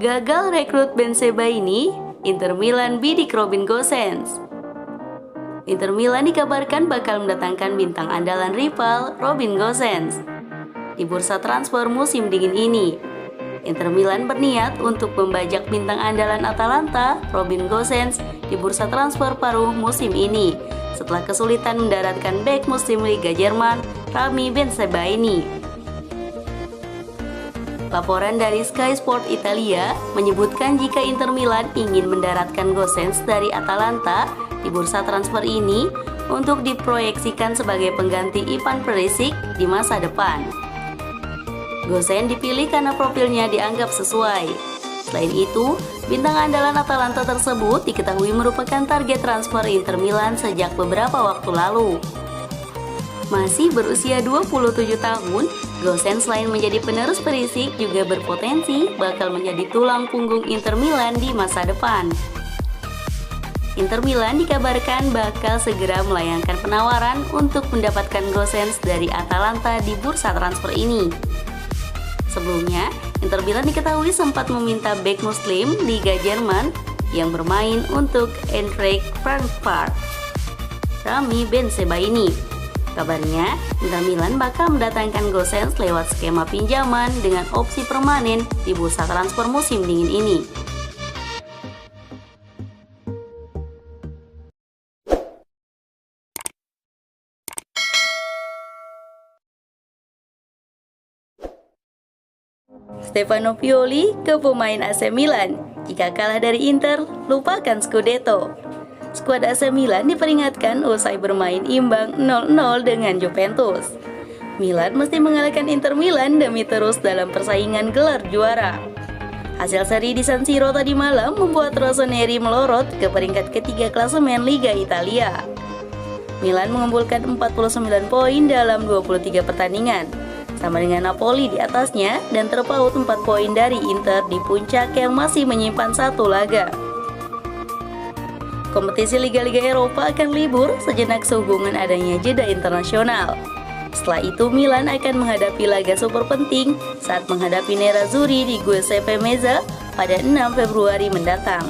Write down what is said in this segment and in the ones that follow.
Gagal rekrut Bensebaini, Inter Milan bidik Robin Gosens. Inter Milan dikabarkan bakal mendatangkan bintang andalan rival Robin Gosens di bursa transfer musim dingin ini. Inter Milan berniat untuk membajak bintang andalan Atalanta, Robin Gosens, di bursa transfer paruh musim ini setelah kesulitan mendaratkan bek musim Liga Jerman, Rami Bensebaini. Laporan dari Sky Sport Italia menyebutkan jika Inter Milan ingin mendaratkan Gosens dari Atalanta di bursa transfer ini untuk diproyeksikan sebagai pengganti Ivan Perisic di masa depan. Gosens dipilih karena profilnya dianggap sesuai. Selain itu, bintang andalan Atalanta tersebut diketahui merupakan target transfer Inter Milan sejak beberapa waktu lalu. Masih berusia 27 tahun, Gosens selain menjadi penerus Perisic juga berpotensi bakal menjadi tulang punggung Inter Milan di masa depan. Inter Milan dikabarkan bakal segera melayangkan penawaran untuk mendapatkan Gosens dari Atalanta di bursa transfer ini. Sebelumnya, Inter Milan diketahui sempat meminta bek Muslim Liga Jerman yang bermain untuk Eintracht Frankfurt, Rami Bensebaini. Kabarnya, Inter Milan bakal mendatangkan Gosens lewat skema pinjaman dengan opsi permanen di bursa transfer musim dingin ini. Stefano Pioli ke pemain AC Milan, jika kalah dari Inter, lupakan Scudetto. Skuad AC Milan diperingatkan usai bermain imbang 0-0 dengan Juventus. Milan mesti mengalahkan Inter Milan demi terus dalam persaingan gelar juara. Hasil seri di San Siro tadi malam membuat Rossoneri melorot ke peringkat ketiga klasemen Liga Italia. Milan mengumpulkan 49 poin dalam 23 pertandingan, sama dengan Napoli di atasnya dan terpaut 4 poin dari Inter di puncak yang masih menyimpan satu laga. Kompetisi Liga-Liga Eropa akan libur sejenak sehubungan adanya jeda internasional. Setelah itu Milan akan menghadapi laga super penting saat menghadapi Nerazzurri di Giuseppe Meazza pada 6 Februari mendatang.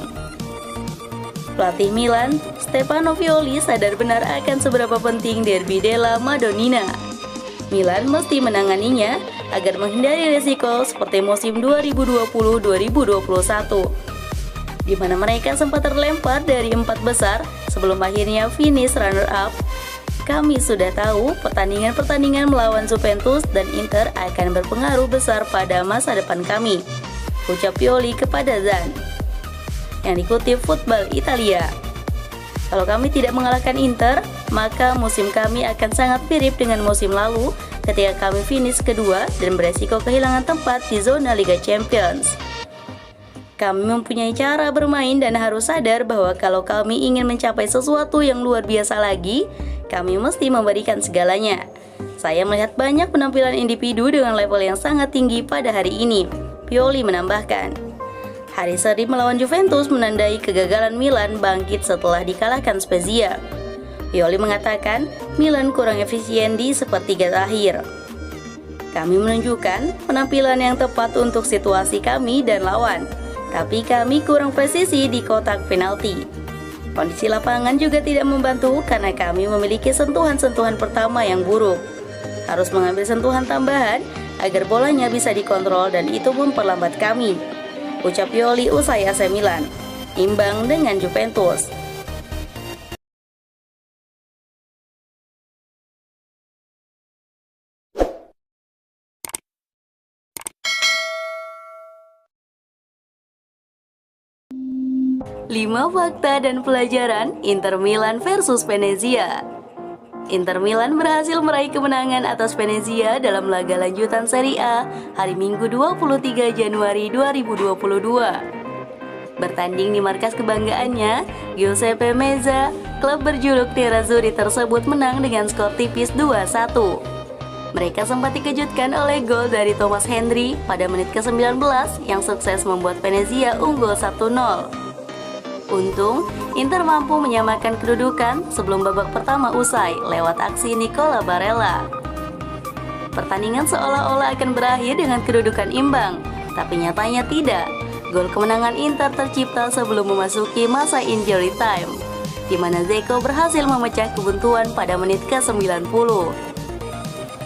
Pelatih Milan, Stefano Pioli sadar benar akan seberapa penting derby della Madonnina. Milan mesti menanganinya agar menghindari resiko seperti musim 2020-2021. Di mana mereka sempat terlempar dari 4 besar sebelum akhirnya finish runner-up. Kami sudah tahu pertandingan-pertandingan melawan Juventus dan Inter akan berpengaruh besar pada masa depan kami, ucap Pioli kepada Zan, yang dikutip Football Italia. Kalau kami tidak mengalahkan Inter, maka musim kami akan sangat mirip dengan musim lalu ketika kami finish kedua dan beresiko kehilangan tempat di zona Liga Champions. Kami mempunyai cara bermain dan harus sadar bahwa kalau kami ingin mencapai sesuatu yang luar biasa lagi, kami mesti memberikan segalanya. Saya melihat banyak penampilan individu dengan level yang sangat tinggi pada hari ini, Pioli menambahkan. Hari seri melawan Juventus menandai kegagalan Milan bangkit setelah dikalahkan Spezia. Pioli mengatakan Milan kurang efisien di sepertiga akhir. Kami menunjukkan penampilan yang tepat untuk situasi kami dan lawan, tapi kami kurang presisi di kotak penalti. Kondisi lapangan juga tidak membantu karena kami memiliki sentuhan-sentuhan pertama yang buruk. Harus mengambil sentuhan tambahan agar bolanya bisa dikontrol dan itu memperlambat kami, ucap Pioli usai AC Milan imbang dengan Juventus. Lima fakta dan pelajaran Inter Milan versus Venezia. Inter Milan berhasil meraih kemenangan atas Venezia dalam laga lanjutan Serie A hari Minggu 23 Januari 2022. Bertanding di markas kebanggaannya, Giuseppe Meazza, klub berjuluk Nerazzurri tersebut menang dengan skor tipis 2-1. Mereka sempat dikejutkan oleh gol dari Thomas Hendry pada menit ke-19 yang sukses membuat Venezia unggul 1-0. Untung, Inter mampu menyamakan kedudukan sebelum babak pertama usai lewat aksi Nicola Barella. Pertandingan seolah-olah akan berakhir dengan kedudukan imbang, tapi nyatanya tidak. Gol kemenangan Inter tercipta sebelum memasuki masa injury time, di mana Dzeko berhasil memecah kebuntuan pada menit ke-90.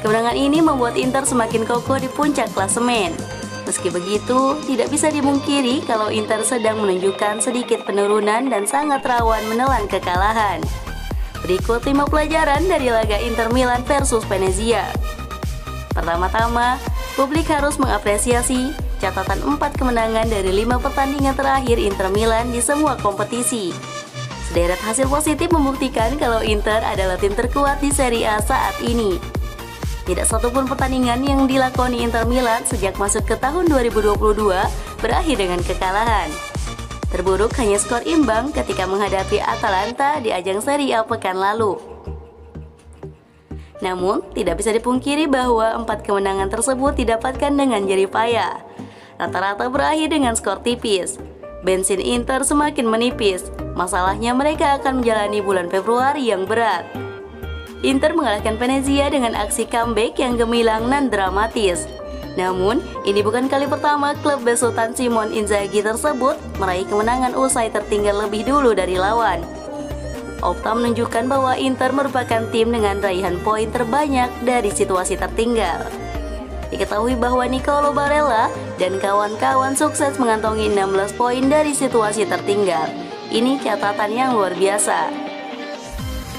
Kemenangan ini membuat Inter semakin kokoh di puncak klasemen. Meski begitu, tidak bisa dimungkiri kalau Inter sedang menunjukkan sedikit penurunan dan sangat rawan menelan kekalahan. Berikut 5 pelajaran dari laga Inter Milan versus Venezia. Pertama-tama, publik harus mengapresiasi catatan 4 kemenangan dari 5 pertandingan terakhir Inter Milan di semua kompetisi. Sederet hasil positif membuktikan kalau Inter adalah tim terkuat di Serie A saat ini. Tidak satupun pertandingan yang dilakoni Inter Milan sejak masuk ke tahun 2022 berakhir dengan kekalahan. Terburuk hanya skor imbang ketika menghadapi Atalanta di ajang Serie A pekan lalu. Namun, tidak bisa dipungkiri bahwa 4 kemenangan tersebut didapatkan dengan jerih payah. Rata-rata berakhir dengan skor tipis. Bensin Inter semakin menipis. Masalahnya mereka akan menjalani bulan Februari yang berat. Inter mengalahkan Venezia dengan aksi comeback yang gemilang dan dramatis. Namun, ini bukan kali pertama klub besutan Simone Inzaghi tersebut meraih kemenangan usai tertinggal lebih dulu dari lawan. Opta menunjukkan bahwa Inter merupakan tim dengan raihan poin terbanyak dari situasi tertinggal. Diketahui bahwa Nicolo Barella dan kawan-kawan sukses mengantongi 16 poin dari situasi tertinggal. Ini catatan yang luar biasa.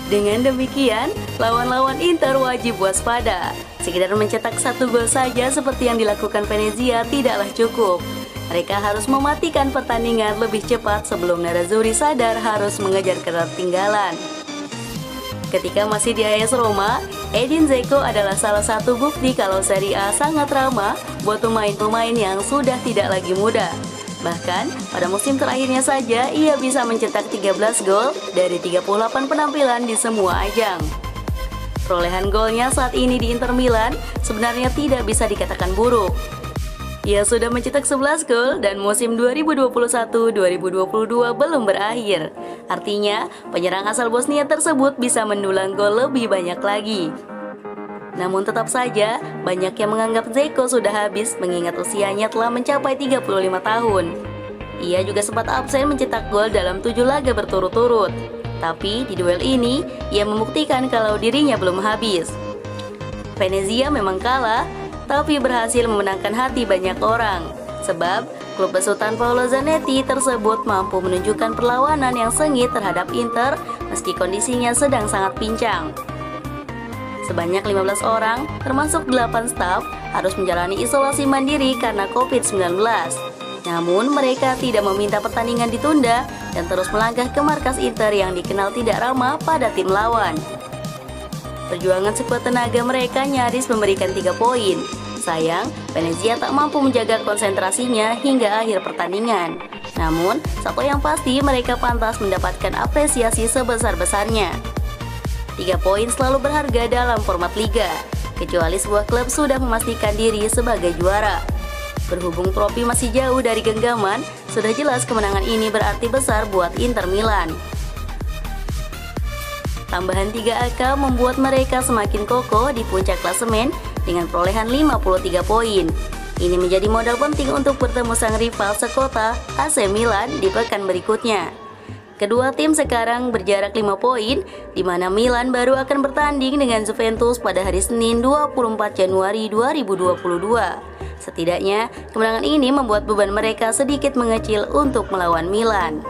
Dengan demikian, lawan-lawan Inter wajib waspada. Sekedar mencetak 1 gol saja seperti yang dilakukan Venezia tidaklah cukup. Mereka harus mematikan pertandingan lebih cepat sebelum Nerazzurri sadar harus mengejar ketertinggalan. Ketika masih di AS Roma, Edin Dzeko adalah salah satu bukti kalau Serie A sangat ramah buat pemain-pemain yang sudah tidak lagi muda. Bahkan, pada musim terakhirnya saja ia bisa mencetak 13 gol dari 38 penampilan di semua ajang. Perolehan golnya saat ini di Inter Milan sebenarnya tidak bisa dikatakan buruk. Ia sudah mencetak 11 gol dan musim 2021-2022 belum berakhir. Artinya, penyerang asal Bosnia tersebut bisa mendulang gol lebih banyak lagi. Namun tetap saja, banyak yang menganggap Dzeko sudah habis mengingat usianya telah mencapai 35 tahun. Ia juga sempat absen mencetak gol dalam 7 laga berturut-turut. Tapi di duel ini, ia membuktikan kalau dirinya belum habis. Venezia memang kalah, tapi berhasil memenangkan hati banyak orang. Sebab, klub besutan Paolo Zanetti tersebut mampu menunjukkan perlawanan yang sengit terhadap Inter meski kondisinya sedang sangat pincang. Sebanyak 15 orang, termasuk 8 staf, harus menjalani isolasi mandiri karena COVID-19. Namun, mereka tidak meminta pertandingan ditunda dan terus melangkah ke markas Inter yang dikenal tidak ramah pada tim lawan. Perjuangan sekuat tenaga mereka nyaris memberikan 3 poin. Sayang, Venezia tak mampu menjaga konsentrasinya hingga akhir pertandingan. Namun, satu yang pasti mereka pantas mendapatkan apresiasi sebesar-besarnya. 3 poin selalu berharga dalam format liga, kecuali sebuah klub sudah memastikan diri sebagai juara. Berhubung trofi masih jauh dari genggaman, sudah jelas kemenangan ini berarti besar buat Inter Milan. Tambahan 3 angka membuat mereka semakin kokoh di puncak klasemen dengan perolehan 53 poin. Ini menjadi modal penting untuk bertemu sang rival sekota AC Milan di pekan berikutnya. Kedua tim sekarang berjarak 5 poin, di mana Milan baru akan bertanding dengan Juventus pada hari Senin 24 Januari 2022. Setidaknya, kemenangan ini membuat beban mereka sedikit mengecil untuk melawan Milan.